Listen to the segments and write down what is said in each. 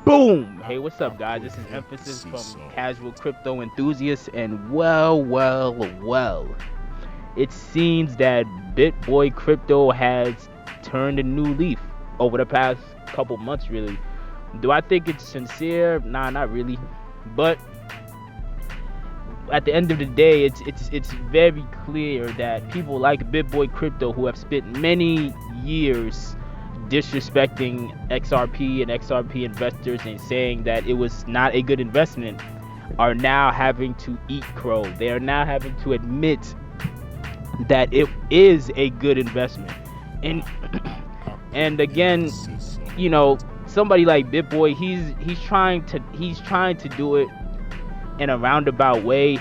Boom! Hey, what's up, guys? This is Emphasis from Casual Crypto Enthusiasts, and well, it seems that Bitboy Crypto has turned a new leaf over the past couple months, really. Do I think it's sincere? Nah, not really. But at the end of the day, it's very clear that people like Bitboy Crypto, who have spent many years disrespecting XRP and XRP investors and saying that it was not a good investment, are now having to eat crow. They are now having to admit that it is a good investment. And again, you know, somebody like Bitboy, he's trying to do it in a roundabout way,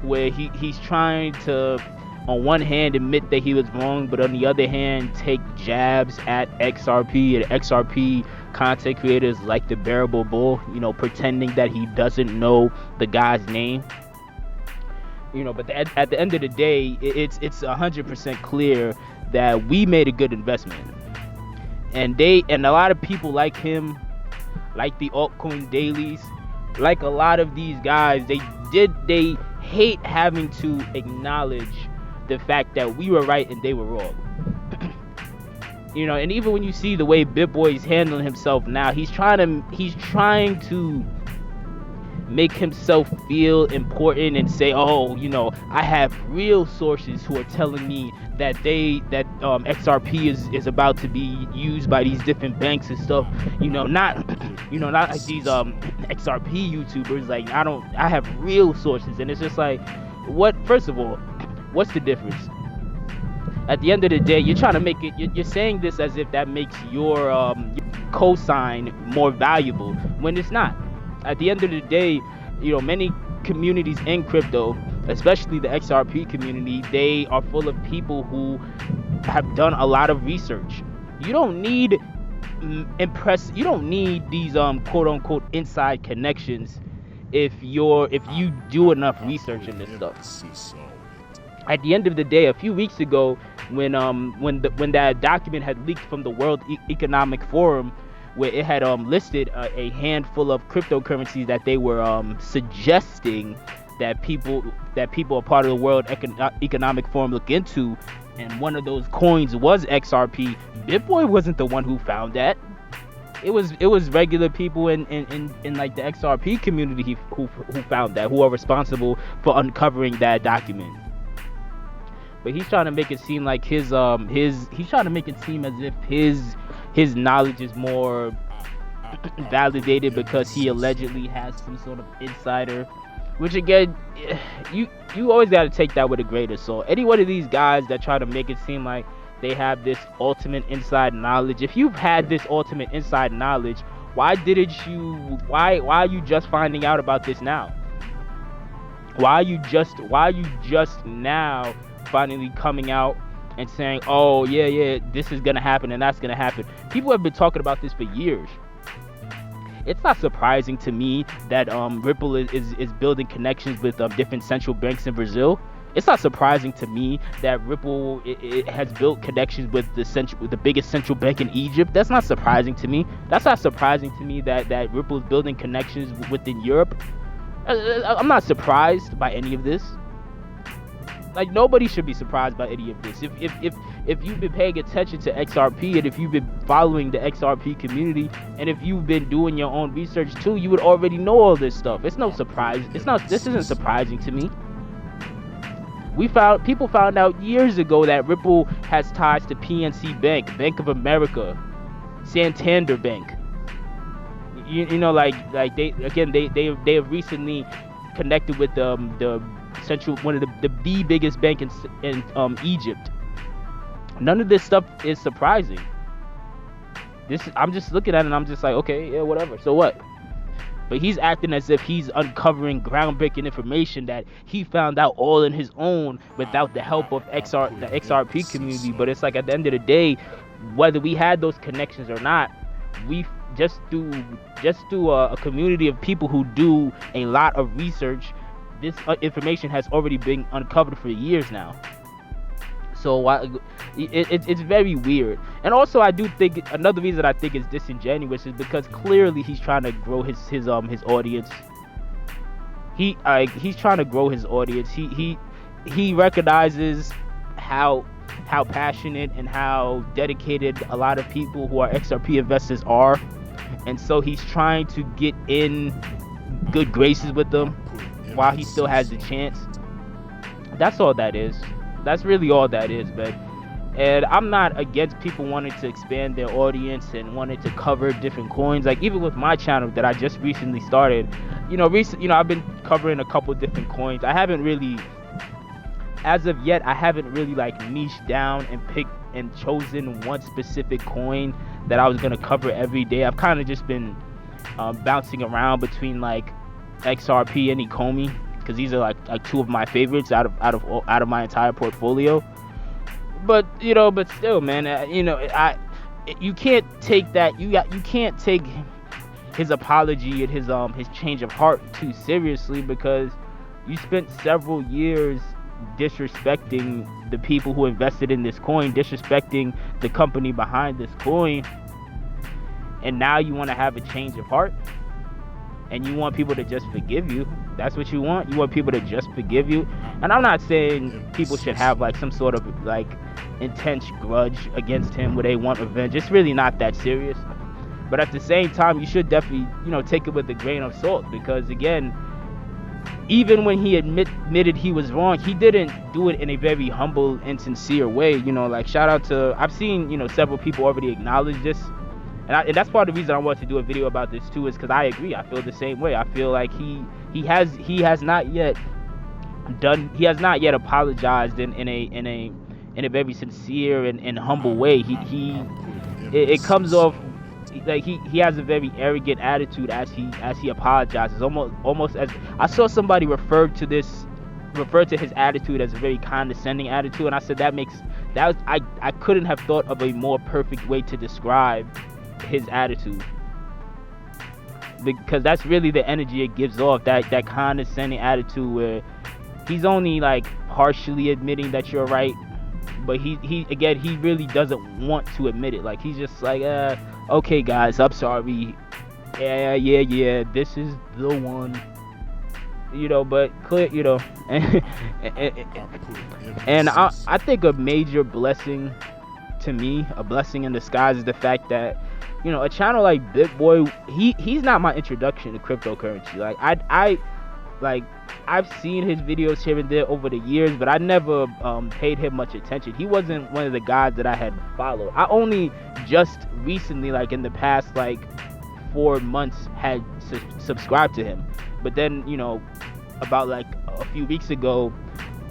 where he's trying to, on one hand, admit that he was wrong, but on the other hand, take jabs at XRP and XRP content creators like the Bearable Bull, you know, pretending that he doesn't know the guy's name. You know, but at the end of the day, it's 100% clear that we made a good investment. And a lot of people like him, like the altcoin dailies, like a lot of these guys, they hate having to acknowledge the fact that we were right and they were wrong. You know, and even when you see the way Bitboy is handling himself now, he's trying to make himself feel important and say, oh, you know, I have real sources who are telling me that XRP is about to be used by these different banks and stuff. You know, not like these XRP YouTubers. Like, I have real sources. And it's just like, what? First of all, what's the difference? At the end of the day, you're trying to make it, you're saying this as if that makes your cosign more valuable, when it's not. At the end of the day, you know, many communities in crypto, especially the XRP community, they are full of people who have done a lot of research. You don't need you don't need these quote unquote inside connections if you do enough research in this stuff. At the end of the day, a few weeks ago, when that document had leaked from the World Economic Forum, where it had listed a handful of cryptocurrencies that they were suggesting that people are part of the World Economic Forum look into, and one of those coins was XRP. Bitboy wasn't the one who found that. It was regular people in like the XRP community who found that, who are responsible for uncovering that document. But he's trying to make it seem like he's trying to make it seem as if his knowledge is more validated because he allegedly has some sort of insider, which again, you always got to take that with a grain of salt. Any one of these guys that try to make it seem like they have this ultimate inside knowledge, if you've had this ultimate inside knowledge, why are you just finding out about this now? Why are you just now finally coming out and saying, oh yeah, this is gonna happen and that's gonna happen? People have been talking about this for years. It's not surprising to me that Ripple is building connections with different central banks in Brazil. It's not surprising to me that Ripple it has built connections with the biggest central bank in Egypt. That's not surprising to me. That's not surprising to me that Ripple is building connections within Europe. I'm not surprised by any of this. Like, nobody should be surprised by any of this. If you've been paying attention to XRP, and if you've been following the XRP community, and if you've been doing your own research too, you would already know all this stuff. It's no surprise. This isn't surprising to me. People found out years ago that Ripple has ties to PNC Bank, Bank of America, Santander Bank. You know, like they have recently connected with the central, one of the biggest bank in Egypt. None of this stuff is surprising. I'm just looking at it and I'm just like, okay, yeah, whatever. So what? But he's acting as if he's uncovering groundbreaking information that he found out all on his own without the help of the XRP community. But it's like, at the end of the day, whether we had those connections or not, we just through a community of people who do a lot of research, this information has already been uncovered for years now. So it's very weird. And also, I do think another reason I think it's disingenuous is because clearly he's trying to grow his audience. He's trying to grow his audience. He recognizes how passionate and how dedicated a lot of people who are XRP investors are, and so he's trying to get in good graces with them while he still has the chance. That's all that is. That's really all that is, man. And I'm not against people wanting to expand their audience and wanting to cover different coins. Like even with my channel that I just recently started, I've been covering a couple different coins. I haven't really, as of yet, I haven't really like niched down and picked and chosen one specific coin that I was gonna cover every day. I've kind of just been bouncing around between like XRP and Ecomi, because these are like two of my favorites out of my entire portfolio. But still, man, you can't take that. You can't take his apology and his change of heart too seriously, because you spent several years disrespecting the people who invested in this coin, disrespecting the company behind this coin, and now you want to have a change of heart, and you want people to just forgive you. That's what you want. You want people to just forgive you. And I'm not saying people should have like some sort of like intense grudge against him where they want revenge. It's really not that serious. But at the same time, you should definitely, take it with a grain of salt, because again, even when he admitted he was wrong, he didn't do it in a very humble and sincere way. Like shout out to, I've seen, several people already acknowledge this. And that's part of the reason I wanted to do a video about this too, is because I agree. I feel the same way. I feel like he has not yet apologized in a very sincere and humble way. It comes off like he has a very arrogant attitude as he apologizes. Almost as I saw somebody refer to his attitude as a very condescending attitude, and I said I couldn't have thought of a more perfect way to describe his attitude, because that's really the energy it gives off, that condescending attitude where he's only like partially admitting that you're right, but he really doesn't want to admit it. Like he's just like, okay guys, I'm sorry, yeah, this is the one, but clear, and I think a major blessing to me, a blessing in disguise, is the fact that a channel like Bitboy, he's not my introduction to cryptocurrency. Like I've seen his videos here and there over the years, but I never paid him much attention. He wasn't one of the guys that I had followed. I only just recently, like in the past like 4 months, had subscribed to him. But then about like a few weeks ago,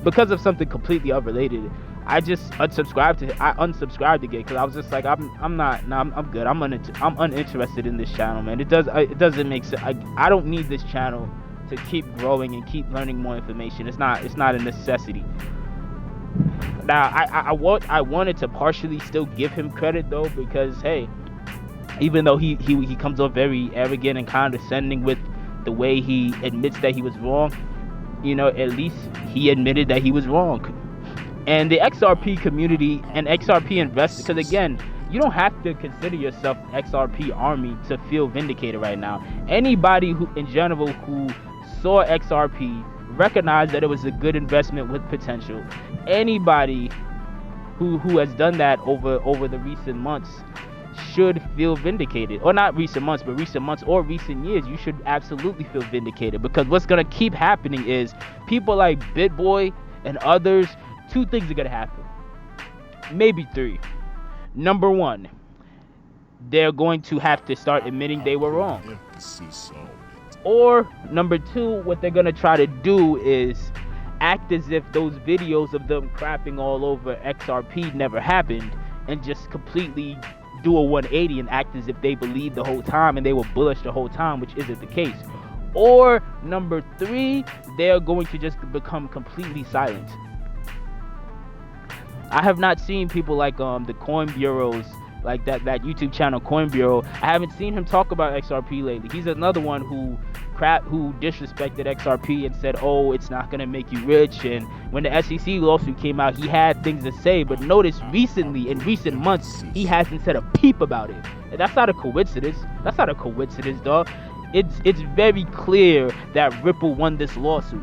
because of something completely unrelated, I just unsubscribed again, because I was just like, I'm good. I'm uninterested in this channel, man. It doesn't make sense. I don't need this channel to keep growing and keep learning more information. It's not a necessity. Now I wanted to partially still give him credit though, because hey, even though he comes off very arrogant and condescending with the way he admits that he was wrong, at least he admitted that he was wrong. And the XRP community and XRP investors, because again, you don't have to consider yourself XRP Army to feel vindicated right now. Anybody who, in general, who saw XRP recognized that it was a good investment with potential. Anybody who has done that over the recent months should feel vindicated. Or not recent months, but recent months or recent years, you should absolutely feel vindicated, because what's gonna keep happening is people like Bitboy and others. Two things are gonna happen, maybe three. Number one, they're going to have to start admitting they were wrong. Or number two, what they're gonna try to do is act as if those videos of them crapping all over XRP never happened, and just completely do a 180 and act as if they believed the whole time and they were bullish the whole time, which isn't the case. Or number three, they're going to just become completely silent. I have not seen people like the Coin Bureaus, like that YouTube channel Coin Bureau. I haven't seen him talk about XRP lately. He's another one who disrespected XRP and said, "Oh, it's not gonna make you rich." And when the SEC lawsuit came out, he had things to say. But notice recently, in recent months, he hasn't said a peep about it. And that's not a coincidence. That's not a coincidence, dog. It's very clear that Ripple won this lawsuit.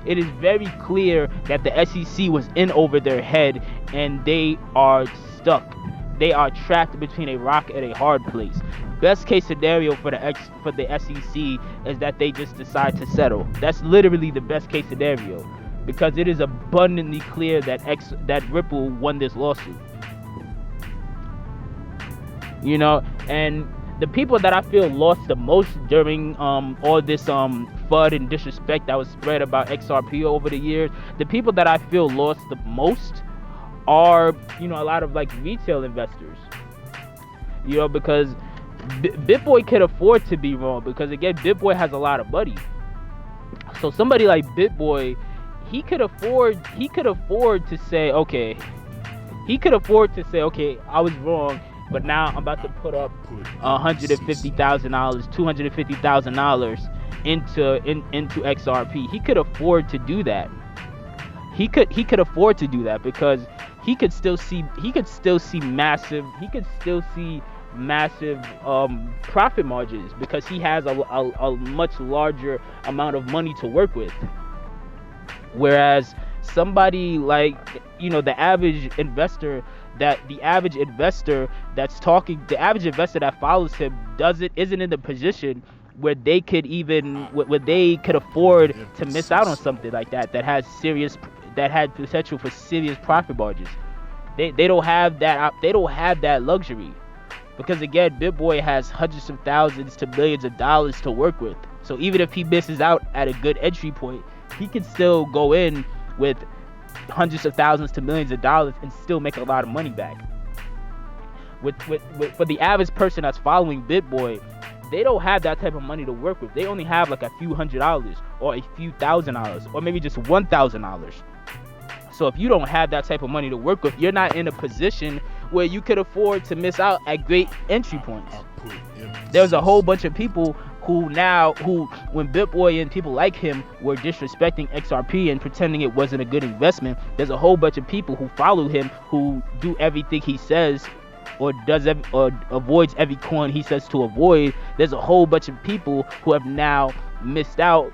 It is very clear that the SEC was in over their head and they are stuck. They are trapped between a rock and a hard place. Best case scenario for the SEC is that they just decide to settle. That's literally the best case scenario, because it is abundantly clear that Ripple won this lawsuit. You know, and the people that I feel lost the most during all this FUD and disrespect that was spread about XRP over the years, the people that I feel lost the most are, you know, a lot of like retail investors. You know, because Bitboy could afford to be wrong, because again, Bitboy has a lot of money. So somebody like Bitboy, he could afford to say, okay, I was wrong, but now I'm about to put up $150,000, $250,000 into XRP. He could afford to do that. He could afford to do that because he could still see massive profit margins, because he has a much larger amount of money to work with. Whereas somebody like, you know, the average investor that follows him isn't in the position where they could afford to miss out on something like that had potential for serious profit margins. They don't have that luxury, because again, Bitboy has hundreds of thousands to millions of dollars to work with. So even if he misses out at a good entry point, he can still go in with hundreds of thousands to millions of dollars and still make a lot of money back. For the average person that's following Bitboy, they don't have that type of money to work with. They only have like a few $100s or a few $1,000 or maybe just $1,000. So if you don't have that type of money to work with, you're not in a position where you could afford to miss out at great entry points. There's a whole bunch of people who when Bitboy and people like him were disrespecting XRP and pretending it wasn't a good investment, there's a whole bunch of people who follow him who do everything he says or avoids every coin he says to avoid. There's a whole bunch of people who have now missed out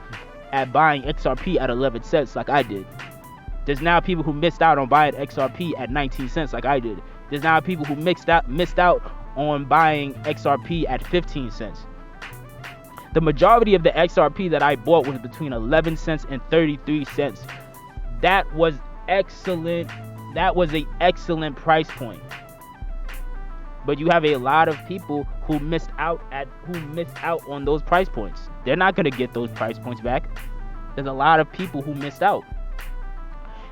at buying XRP at 11 cents like I did. There's now people who missed out on buying XRP at 19 cents like I did. There's now people who missed out on buying XRP at 15 cents. The majority of the XRP that I bought was between 11 cents and 33 cents. That was excellent. That was an excellent price point. But you have a lot of people who missed out on those price points. They're not going to get those price points back. There's a lot of people who missed out.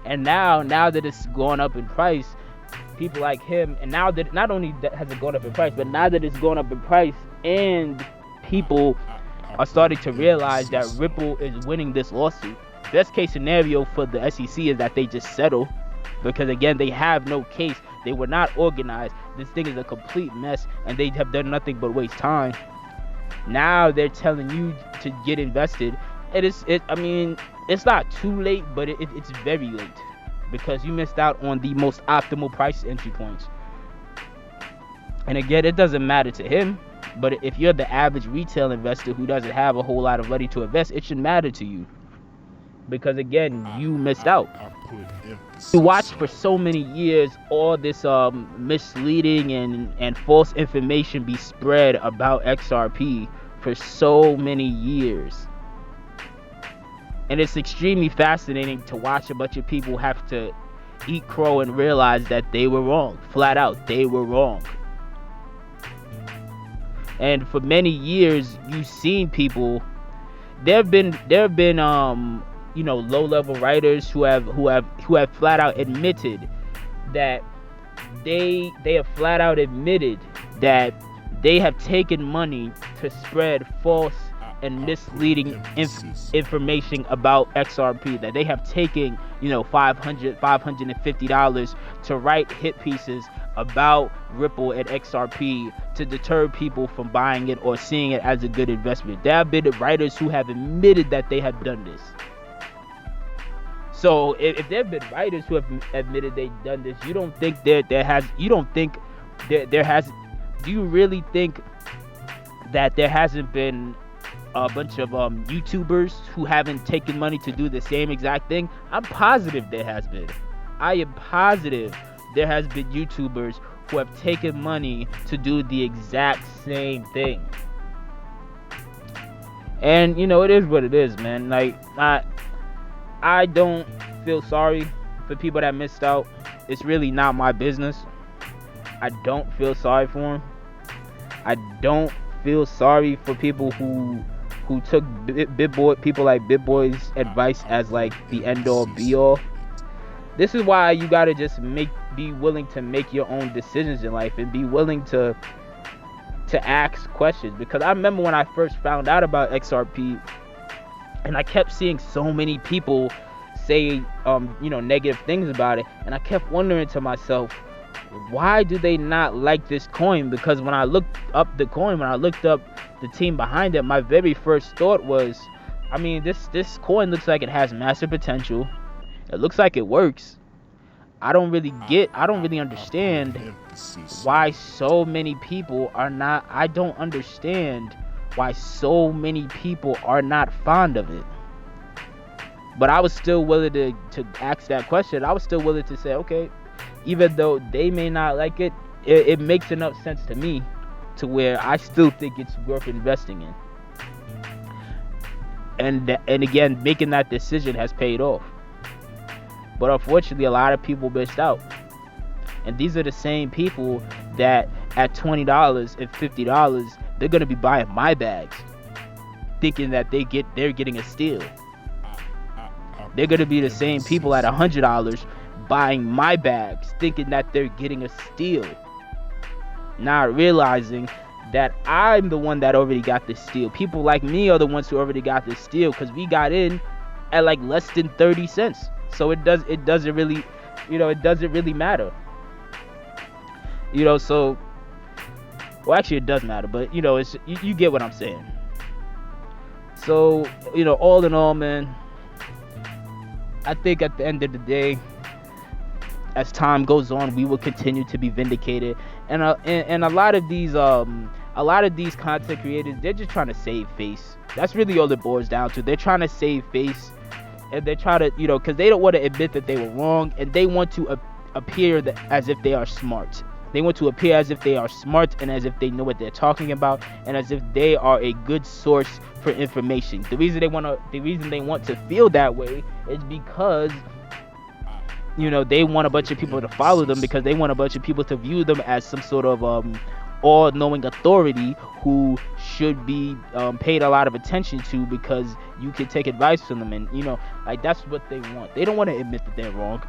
And now that it's gone up in price, people like him, and now that not only has it gone up in price, but now that it's gone up in price and people are starting to realize that Ripple is winning this lawsuit, best case scenario for the SEC is that they just settle, because again, they have no case. They were not organized. This thing is a complete mess, and they have done nothing but waste time. Now they're telling you to get invested. It's not too late, but it's very late, because you missed out on the most optimal price entry points. And again, it doesn't matter to him, but if you're the average retail investor who doesn't have a whole lot of money to invest, it should matter to you, because again, you missed out. You watched for so many years all this misleading and false information be spread about XRP for so many years. And it's extremely fascinating to watch a bunch of people have to eat crow and realize that they were wrong. Flat out, they were wrong. And for many years, you've seen people. There have been low-level writers who have flat out admitted that they have taken money to spread false and misleading information about XRP, that they have taken, $550 to write hit pieces about Ripple and XRP to deter people from buying it or seeing it as a good investment. There have been writers who have admitted that they have done this. So if there have been writers who have admitted they've done this, you don't think do you really think that there hasn't been a bunch of YouTubers who haven't taken money to do the same exact thing? I'm positive there has been. I am positive there has been YouTubers who have taken money to do the exact same thing. And it is what it is, man. Like, I don't feel sorry for people that missed out. It's really not my business. I don't feel sorry for them. I don't feel sorry for people who took people like Bitboys' advice as like the end all be all. This is why you gotta just be willing to make your own decisions in life and be willing to ask questions. Because I remember when I first found out about XRP, and I kept seeing so many people say negative things about it, and I kept wondering to myself, why do they not like this coin? Because when I looked up the coin, when I looked up the team behind it, my very first thought was, this coin looks like it has massive potential. It looks like it works. I don't really understand why so many people are not. I don't understand why so many people are not fond of it. But I was still willing to ask that question. I was still willing to say, okay, even though they may not like it, it makes enough sense to me to where I still think it's worth investing in. And again, making that decision has paid off. But unfortunately, a lot of people missed out. And these are the same people that at $20 and $50, they're going to be buying my bags, thinking that they're getting a steal. They're going to be the same people at $100 buying my bags, thinking that they're getting a steal, not realizing that I'm the one that already got the steal. People like me are the ones who already got the steal, because we got in at like less than 30 cents. So it doesn't really matter. So, well, actually it does matter, but it's you get what I'm saying. So, all in all, man, I think at the end of the day, as time goes on, we will continue to be vindicated. And a lot of these content creators, they're just trying to save face. That's really all it boils down to. They're trying to save face, and they're trying to, because they don't want to admit that they were wrong, and they want to appear as if they are smart. They want to appear as if they are smart, and as if they know what they're talking about, and as if they are a good source for information. The reason they want to feel that way is because they want a bunch of people to follow them, because they want a bunch of people to view them as some sort of all-knowing authority who should be paid a lot of attention to, because you can take advice from them. And that's what they want. They don't want to admit that they're wrong.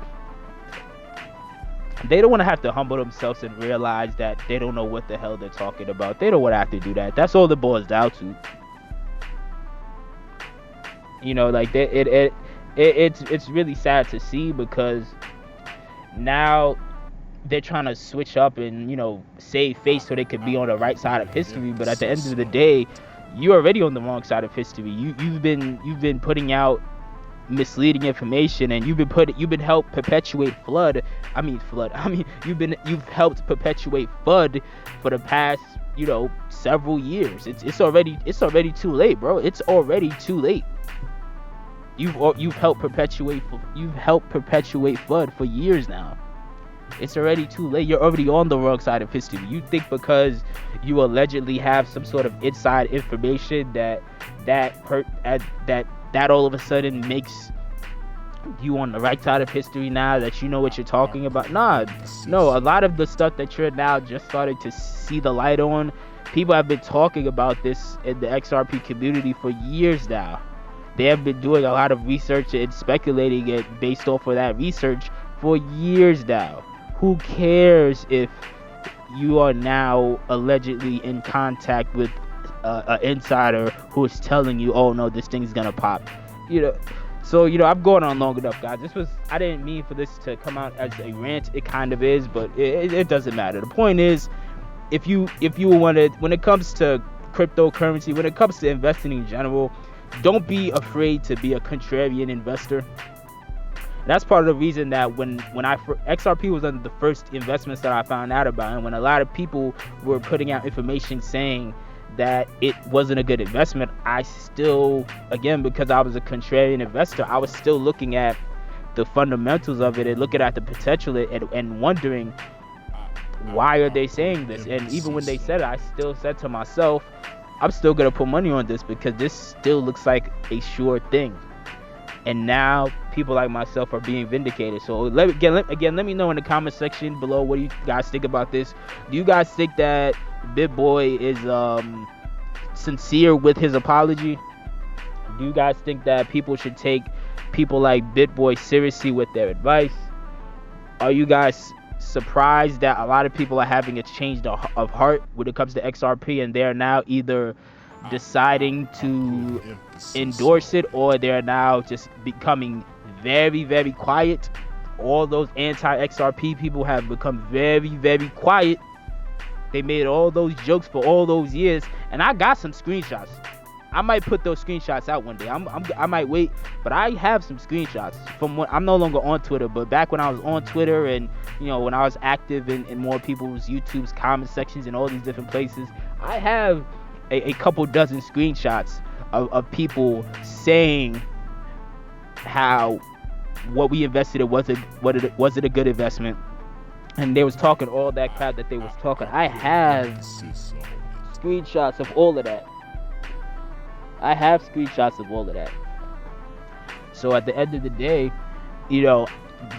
They don't want to have to humble themselves and realize that they don't know what the hell they're talking about. They don't want to have to do that. That's all it boils down to. It's really sad to see, because now they're trying to switch up and save face so they could be on the right side of history. But at the end of the day, you're already on the wrong side of history. You've been putting out misleading information, and you've helped perpetuate FUD. You've helped perpetuate FUD for the past several years. It's already too late, bro. It's already too late. You've helped perpetuate FUD for years now. It's already too late. You're already on the wrong side of history. You think because you allegedly have some sort of inside information that all of a sudden makes you on the right side of history now, that you know what you're talking about? No, a lot of the stuff that you're now just starting to see the light on, people have been talking about this in the XRP community for years now. They have been doing a lot of research and speculating it based off of that research for years now. Who cares if you are now allegedly in contact with an insider who is telling you, oh no, this thing's gonna pop. So I've gone on long enough, guys. I didn't mean for this to come out as a rant. It kind of is, but it doesn't matter. The point is, if you want to, when it comes to cryptocurrency, when it comes to investing in general, don't be afraid to be a contrarian investor. That's part of the reason that when XRP was one of the first investments that I found out about, and when a lot of people were putting out information saying that it wasn't a good investment, I still, again, because I was a contrarian investor, I was still looking at the fundamentals of it and looking at the potential and wondering, why are they saying this? And even when they said it, I still said to myself, I'm still gonna put money on this because this still looks like a sure thing. And now people like myself are being vindicated. So let me know in the comment section below, what do you guys think about this? Do you guys think that Bitboy is sincere with his apology? Do you guys think that people should take people like Bitboy seriously with their advice? Are you guys surprised that a lot of people are having a change of heart when it comes to XRP, and they're now either deciding to endorse it, or they're now just becoming very, very quiet? All those anti-XRP people have become very, very quiet. They made all those jokes for all those years, and I got some screenshots. I might put those screenshots out one day. I might wait, but I have some screenshots from when I'm no longer on Twitter, but back when I was on Twitter, and when I was active in more people's YouTube's comment sections and all these different places, I have a couple dozen screenshots of people saying how what we invested in was it a good investment, and they was talking all that crap that they was talking. I have screenshots of all of that. So at the end of the day,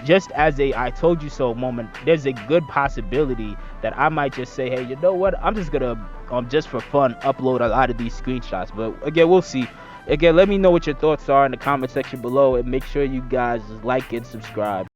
just as a I told you so moment, there's a good possibility that I might just say, hey, you know what, I'm just gonna just for fun upload a lot of these screenshots. But again, we'll see. Again, let me know what your thoughts are in the comment section below, and make sure you guys like and subscribe.